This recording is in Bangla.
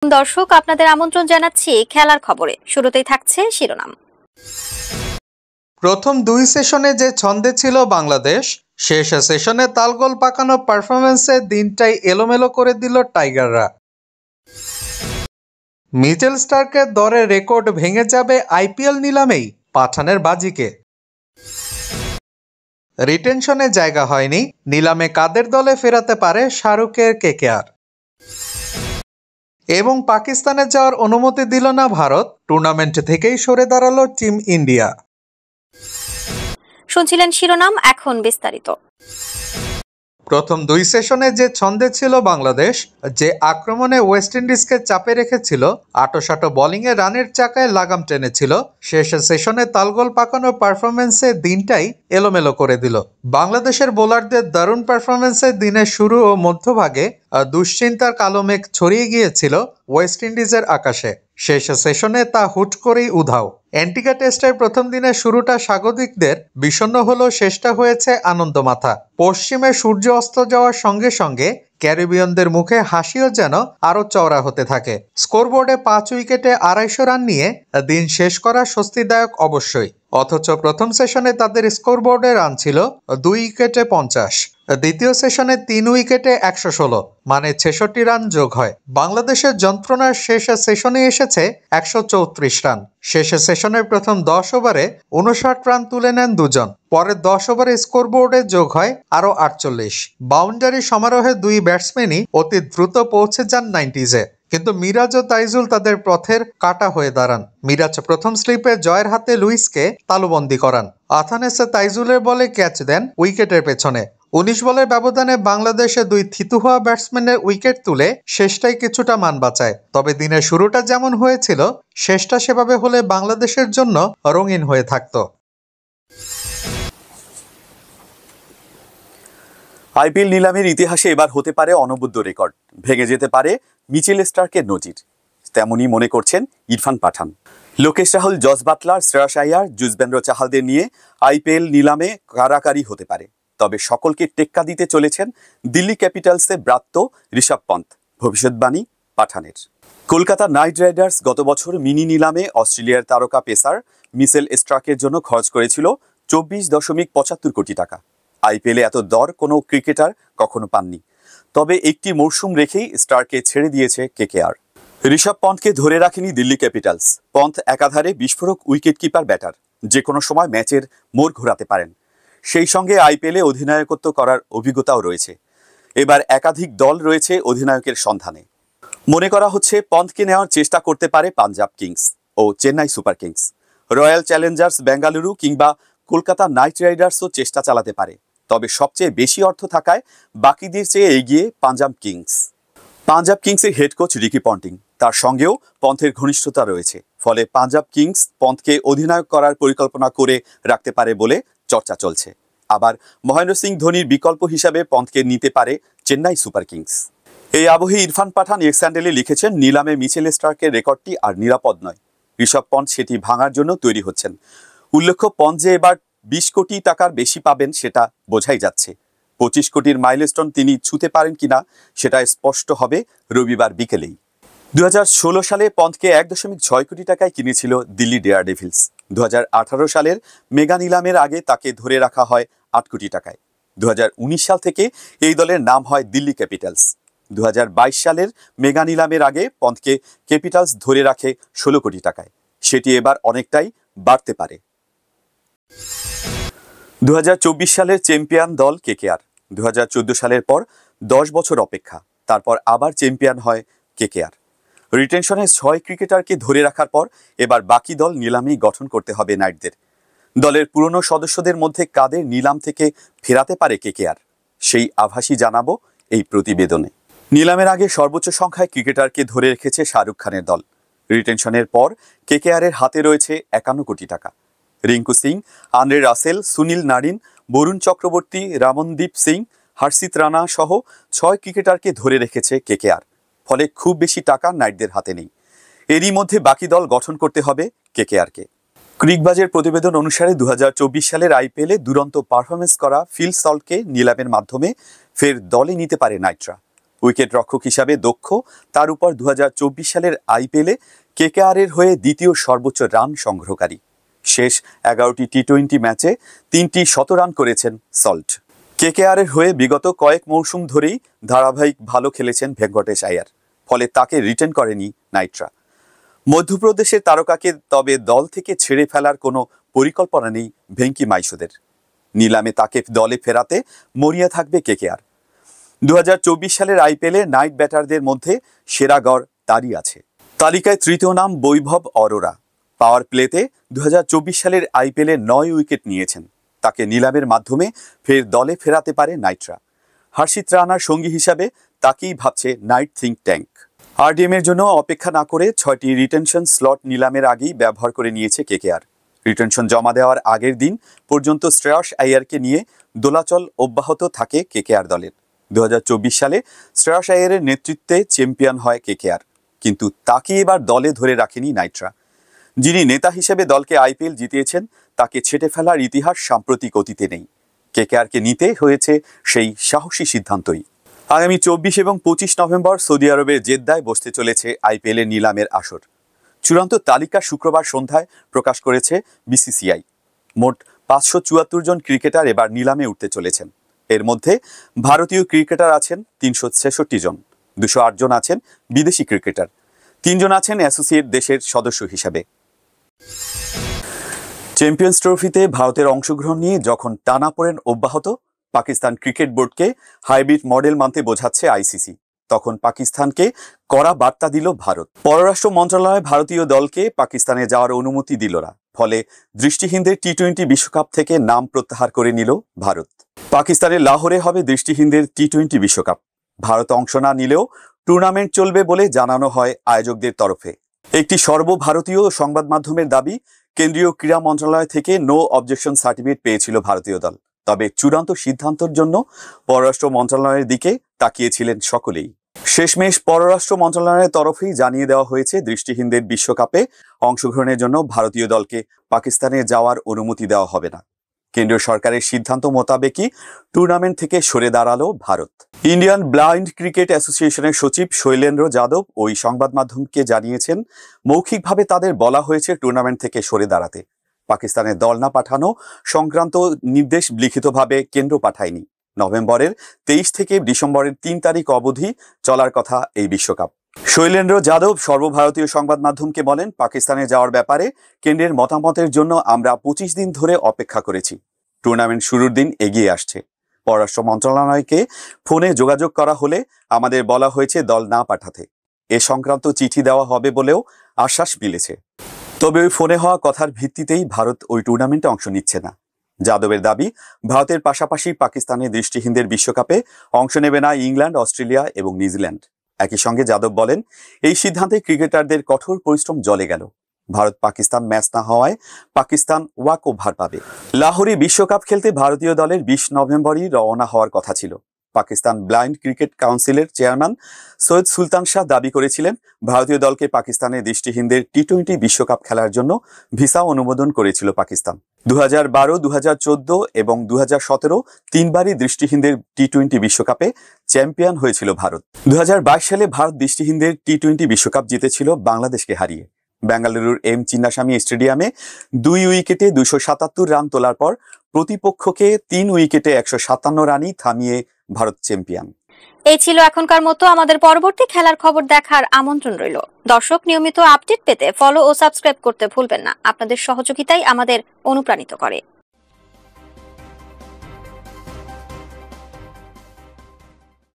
দর্শক, আপনাদের আমন্ত্রণ জানাচ্ছি খেলার খবরে। শুরুতেই থাকছে শিরোনাম। প্রথম দুই সেশনে যে ছন্দে ছিল বাংলাদেশ, শেষ সেশনে তালগোল পাকানো পারফরম্যান্সে দিনটাই এলোমেলো করে দিল টাইগাররা। মিচেল স্টার্কের দরে রেকর্ড ভেঙে যাবে আইপিএল নিলামেই পাঠানের বাজিকে। রিটেনশনে জায়গা হয়নি, নিলামে কাদের দলে ফেরাতে পারে শাহরুখের কেকেআর। এবং পাকিস্তানে যাওয়ার অনুমতি দিল না ভারত, টুর্নামেন্ট থেকেই সরে দাঁড়ালো টিম ইন্ডিয়া। শুনছিলেন শিরোনাম, এখন বিস্তারিত। প্রথম দুই সেশনে যে ছন্দে ছিল বাংলাদেশ, যে আক্রমণে ওয়েস্ট ইন্ডিজকে চাপে রেখেছিল, আটোসাটো বোলিংয়ে রানের চাকায় লাগাম টেনেছিল, শেষ সেশনে তালগোল পাকানো পারফরম্যান্সে দিনটাই এলোমেলো করে দিল। বাংলাদেশের বোলারদের দারুণ পারফরম্যান্সে দিনের শুরু ও মধ্যভাগে দুশ্চিন্তার কালো মেঘ ছড়িয়ে গিয়েছিল ওয়েস্ট ইন্ডিজের আকাশে। শেষ সেশনে তা হুট করেই উধাও। অ্যান্টিগা টেস্টের প্রথম দিনের শুরুটা স্বাগতিকদের বিষণ্ণ হলেও শেষটা হয়েছে আনন্দমাথা। পশ্চিমে সূর্য অস্ত যাওয়ার সঙ্গে সঙ্গে ক্যারিবিয়ানদের মুখে হাসিও যেন আরো চওড়া হতে থাকে। স্কোরবোর্ডে 5 উইকেটে 250 রান নিয়ে দিন শেষ করা স্বস্তিদায়ক অবশ্যই, অথচ প্রথম সেশনে তাদের স্কোরবোর্ডে রান ছিল 2 উইকেটে 50, দ্বিতীয় সেশনে 3 উইকেটে 116, মানে 66 রান যোগ হয়। বাংলাদেশের যন্ত্রণার শেষ সেশনে এসেছে 134 রান। শেষ সেশনের প্রথম 10 ওভারে 59 রান তুলে নেন দুজন, পরের 10 ওভারে স্কোরবোর্ডে যোগ হয় আরও 48। বাউন্ডারি সমারোহে দুই ব্যাটসম্যানই অতি দ্রুত পৌঁছে যান 90s-এ, কিন্তু মিরাজ ও তাইজুল তাদের পথের কাঁটা হয়ে দাঁড়ান। মিরাজ প্রথম স্লিপে জয়ের হাতে লুইসকে তালুবন্দী করান, আথানেসে তাইজুলের বলে ক্যাচ দেন উইকেটের পেছনে। 19 বলের ব্যবধানে বাংলাদেশে দুই থিতু হওয়া ব্যাটসম্যানের উইকেট তুলে শেষটাই কিছুটা মান বাঁচায়। তবে দিনের শুরুটা যেমন হয়েছিল, শেষটা সেভাবে হলে বাংলাদেশের জন্য রঙিন হয়ে থাকত। আইপিএল নিলামের ইতিহাসে এবার হতে পারে অনবদ্য রেকর্ড, ভেঙে যেতে পারে মিচেল স্টার্কের নজির। তেমনই মনে করছেন ইরফান পাঠান। লোকেশ রাহুল, জস বাটলার, শ্রেয়াস আইয়ার, যুজবেন্দ্র চাহালদের নিয়ে আইপিএল নিলামে কারাকারি হতে পারে। তবে সকলকে টেক্কা দিতে চলেছেন দিল্লি ক্যাপিটালসে ব্রাত্য ঋষভ পন্থ। ভবিষ্যৎবাণী পাঠানের। কলকাতা নাইট রাইডার্স গত বছর মিনি নিলামে অস্ট্রেলিয়ার তারকা পেসার মিচেল স্টার্কের জন্য খরচ করেছিল 24.75 কোটি টাকা। আইপিএলে এত দর কোনো ক্রিকেটার কখনো পাননি। তবে একটি মরশুম রেখেই স্টারকে ছেড়ে দিয়েছে কেকেআর। ঋষভ পন্থকে ধরে রাখেনি দিল্লি ক্যাপিটালস। পন্থ একাধারে বিস্ফোরক উইকেট কিপার ব্যাটার, যে কোনো সময় ম্যাচের মোড় ঘোরাতে পারেন। সেই সঙ্গে আইপিএলে অধিনায়কত্ব করার অভিজ্ঞতাও রয়েছে। এবার একাধিক দল রয়েছে অধিনায়কের সন্ধানে। মনে করা হচ্ছে পন্থকে নেওয়ার চেষ্টা করতে পারে পাঞ্জাব কিংস ও Chennai super kings. Royal challengers Bengaluru কিংবা কলকাতা নাইট রাইডার্সও চেষ্টা চালাতে পারে। তবে সবচেয়ে বেশি অর্থ থাকায় বাকিদের চেয়ে এগিয়ে পাঞ্জাব কিংস। পাঞ্জাব কিংসের হেড কোচ রিকি পন্টিং, তার সঙ্গেও পন্থের ঘনিষ্ঠতা রয়েছে। ফলে পাঞ্জাব কিংস পন্থকে অধিনায়ক করার পরিকল্পনা করে রাখতে পারে বলে চর্চা চলছে। আবার মহেন্দ্র সিং ধোনির বিকল্প হিসাবে পন্থকে নিতে পারে চেন্নাই সুপার কিংস। এই আবহে ইরফান পাঠান এক্স হ্যান্ডেলে লিখেছেন, নিলামে মিচেল স্টার্কের রেকর্ডটি আর নিরাপদ নয়। ঋষভ পন্থ সেটি ভাঙার জন্য তৈরি হচ্ছেন। উল্লেখ্য, পন্থ যে এবার 20 কোটি টাকার বেশি পাবেন সেটা বোঝাই যাচ্ছে। 25 কোটির মাইলস্টোন তিনি ছুঁতে পারেন কিনা সেটা স্পষ্ট হবে রবিবার বিকেলেই। 2016 সালে পন্থকে 1.6 কোটি টাকায় কিনেছিল দিল্লি ডেয়ারডেভিলস। 2018 সালের মেগা নিলামের আগে তাকে ধরে রাখা হয় 8 কোটি টাকায়। 2019 সাল থেকে এই দলের নাম হয় দিল্লি ক্যাপিটালস। 2022 সালের মেগা নিলামের আগে পন্থকে ক্যাপিটালস ধরে রাখে 16 কোটি টাকায়। সেটি এবার অনেকটাই বাড়তে পারে। 2024 সালের চ্যাম্পিয়ন দল কেকেআর। 2014 সালের পর 10 বছর অপেক্ষা, তারপর আবার চ্যাম্পিয়ন হয় কেকেআর। রিটেনশনে 6 ক্রিকেটারকে ধরে রাখার পর এবার বাকি দল নিলামেই গঠন করতে হবে নাইটদের। দলের পুরনো সদস্যদের মধ্যে কাদের নিলাম থেকে ফেরাতে পারে কেকেআর, সেই আভাসই জানাবো এই প্রতিবেদনে। নিলামের আগে সর্বোচ্চ সংখ্যায় ক্রিকেটারকে ধরে রেখেছে শাহরুখ খানের দল। রিটেনশনের পর কেকেআরের হাতে রয়েছে 51 কোটি টাকা। রিঙ্কু সিং, আন্দ্রে রাসেল, সুনীল নারিন, বরুণ চক্রবর্তী, রামনদীপ সিং, হর্ষিত রানা সহ 6 ক্রিকেটারকে ধরে রেখেছে কেকেআর। ফলে খুব বেশি টাকা নাইটদের হাতে নেই। এরই মধ্যে বাকি দল গঠন করতে হবে কেকেআরকে। ক্রিকবাজের প্রতিবেদন অনুসারে 2024 সালের আইপিএলে দুরন্ত পারফরমেন্স করা ফিল সল্টকে নিলামের মাধ্যমে ফের দলে নিতে পারে নাইটরা। উইকেট রক্ষক হিসাবে দক্ষ, তার উপর 2024 সালের আইপিএলে কেকেআরের হয়ে দ্বিতীয় সর্বোচ্চ রান সংগ্রহকারী। শেষ 11টি টি-20 ম্যাচে 3টি শতরান করেছেন সল্ট। কেকেআরের হয়ে বিগত কয়েক মৌসুম ধরেই ধারাবাহিক ভালো খেলেছেন ভেঙ্কটেশ আয়ার, ফলে তাকে রিটেন করেনি নাইটরা। মধ্যপ্রদেশের তারকাকে তবে দল থেকে ছেড়ে ফেলার কোনো পরিকল্পনা নেই ভেঙ্কি মাইসোদের। নিলামে তাকে দলে ফেরাতে মরিয়া থাকবে কেকেআর। 2024 সালের আইপিএলে নাইট ব্যাটারদের মধ্যে সেরা গড় তারই আছে। তালিকায় তৃতীয় নাম বৈভব অরোরা। পাওয়ার প্লেতে 2024 সালের আইপিএলে 9 উইকেট নিয়েছেন। তাকে নিলামের মাধ্যমে ফের দলে ফেরাতে পারে নাইটরা। হর্ষিত রানার সঙ্গী হিসাবে তাকেই ভাবছে নাইট থিঙ্ক ট্যাঙ্ক। আরডিএম এর জন্য অপেক্ষা না করে 6টি রিটেনশন স্লট নিলামের আগেই ব্যবহার করে নিয়েছে কেকেআর। রিটেনশন জমা দেওয়ার আগের দিন পর্যন্ত শ্রেয়স আইয়ারকে নিয়ে দোলাচল অব্যাহত থাকে কেকেআর দলের। 2024 সালে শ্রেয়স আইয়ারের নেতৃত্বে চ্যাম্পিয়ন হয় কেকেআর, কিন্তু তাকে এবার দলে ধরে রাখেনি নাইটরা। যিনি নেতা হিসেবে দলকে আইপিএল জিতিয়েছেন তাকে ছেটে ফেলার ইতিহাস সাম্প্রতিক অতীতে নেই। কেকেআরকে নিতে হয়েছে সেই সাহসী সিদ্ধান্তই। আগামী 24 এবং 25 নভেম্বর সৌদি আরবের জেদ্দায় বসতে চলেছে আইপিএলের নিলামের আসর। চূড়ান্ত তালিকা শুক্রবার সন্ধ্যায় প্রকাশ করেছে বিসিসিআই। মোট 574 জন ক্রিকেটার এবার নিলামে উঠতে চলেছেন। এর মধ্যে ভারতীয় ক্রিকেটার আছেন 366 জন, 208 জন আছেন বিদেশি ক্রিকেটার, 3 জন আছেন অ্যাসোসিয়েট দেশের সদস্য হিসাবে। চ্যাম্পিয়ন্স ট্রফিতে ভারতের অংশগ্রহণ নিয়ে যখন টানাপোড়েন অব্যাহত, পাকিস্তান ক্রিকেট বোর্ডকে হাইব্রিড মডেল মানতে বোঝাচ্ছে আইসিসি, তখন পাকিস্তানকে কড়া বার্তা দিল ভারত। পররাষ্ট্র মন্ত্রণালয় ভারতীয় দলকে পাকিস্তানে যাওয়ার অনুমতি দিল না, ফলে দৃষ্টিহীনদের টি-20 বিশ্বকাপ থেকে নাম প্রত্যাহার করে নিল ভারত। পাকিস্তানের লাহোরে হবে দৃষ্টিহীনদের টি-20 বিশ্বকাপ। ভারত অংশ না নিলেও টুর্নামেন্ট চলবে বলে জানানো হয় আয়োজকদের তরফে। একটি সর্বভারতীয় সংবাদ মাধ্যমের দাবি, কেন্দ্রীয় ক্রীড়া মন্ত্রণালয় থেকে নো অবজেকশন সার্টিফিকেট পেয়েছিল ভারতীয় দল। তবে চূড়ান্ত সিদ্ধান্তের জন্য পররাষ্ট্র মন্ত্রণালয়ের দিকে তাকিয়েছিলেন সকলেই। শেষমেশ পররাষ্ট্র মন্ত্রণালয়ের তরফেই জানিয়ে দেওয়া হয়েছে দৃষ্টিহীনদের বিশ্বকাপে অংশগ্রহণের জন্য ভারতীয় দলকে পাকিস্তানে যাওয়ার অনুমতি দেওয়া হবে না। কেন্দ্রীয় সরকারের সিদ্ধান্ত মোতাবেকই টুর্নামেন্ট থেকে সরে দাঁড়ালো ভারত। ইন্ডিয়ান ব্লাইন্ড ক্রিকেট অ্যাসোসিয়েশনের সচিব শৈলেন্দ্র যাদব ওই সংবাদ মাধ্যমকে জানিয়েছেন, মৌখিকভাবে তাদের বলা হয়েছে টুর্নামেন্ট থেকে সরে দাঁড়াতে। পাকিস্তানের দল না পাঠানো সংক্রান্ত নির্দেশ লিখিতভাবে কেন্দ্র পাঠায়নি। নভেম্বরের 23 থেকে ডিসেম্বরের 3 তারিখ অবধি চলার কথা এই বিশ্বকাপ। শৈলেন্দ্র যাদব সর্বভারতীয় সংবাদ মাধ্যমকে বলেন, পাকিস্তানে যাওয়ার ব্যাপারে কেন্দ্রের মতামতের জন্য আমরা 25 দিন ধরে অপেক্ষা করেছি। টুর্নামেন্ট শুরুর দিন এগিয়ে আসছে। পররাষ্ট্র মন্ত্রণালয়কে ফোনে যোগাযোগ করা হলে আমাদের বলা হয়েছে দল না পাঠাতে। এ সংক্রান্ত চিঠি দেওয়া হবে বলেও আশ্বাস মিলেছে। তবে ওই ফোনে হওয়া কথার ভিত্তিতেই ভারত ওই টুর্নামেন্টে অংশ নিচ্ছে না। যাদবের দাবি, ভারতের পাশাপাশি পাকিস্তানের দৃষ্টিহীনদের বিশ্বকাপে অংশ নেবে না ইংল্যান্ড, অস্ট্রেলিয়া এবং নিউজিল্যান্ড। একই সঙ্গে যাদব বলেন, এই সিদ্ধান্তে ক্রিকেটারদের কঠোর পরিশ্রম জলে গেল। ভারত পাকিস্তান ম্যাচ না হওয়ায় পাকিস্তান ওয়াক ওভার পাবে। লাহোরে বিশ্বকাপ খেলতে ভারতীয় দলের 20 নভেম্বরই রওনা হওয়ার কথা ছিল। পাকিস্তান ব্লাইন্ড ক্রিকেট কাউন্সিলের চেয়ারম্যান সৈয়দ সুলতান শাহ দাবি করেছিলেন, ভারতীয় দলকে পাকিস্তানের দৃষ্টিহীনদের টি-20 বিশ্বকাপ খেলার জন্য ভিসা অনুমোদন করেছিল পাকিস্তান। 2012, 2014 এবং 2017 তিনবারই দৃষ্টিহীনদের টি-20 বিশ্বকাপে চ্যাম্পিয়ন হয়েছিল ভারত। 2022 সালে ভারত দৃষ্টিহীনদের টি-20 বিশ্বকাপ জিতেছিল বাংলাদেশকে হারিয়ে। বেঙ্গালুরুর এম চিন্নাস্বামী স্টেডিয়ামে 2 উইকেটে 277 রান তোলার পর প্রতিপক্ষকে 3 উইকেটে 157 রানই থামিয়ে ভারত চ্যাম্পিয়ন। এই ছিল এখনকার মতো। আমাদের পরবর্তী খেলার খবর দেখার আমন্ত্রণ রইল। দর্শক, নিয়মিত আপডেট পেতে ফলো ও সাবস্ক্রাইব করতে ভুলবেন না। আপনাদের সহযোগিতাই আমাদের অনুপ্রাণিত করে।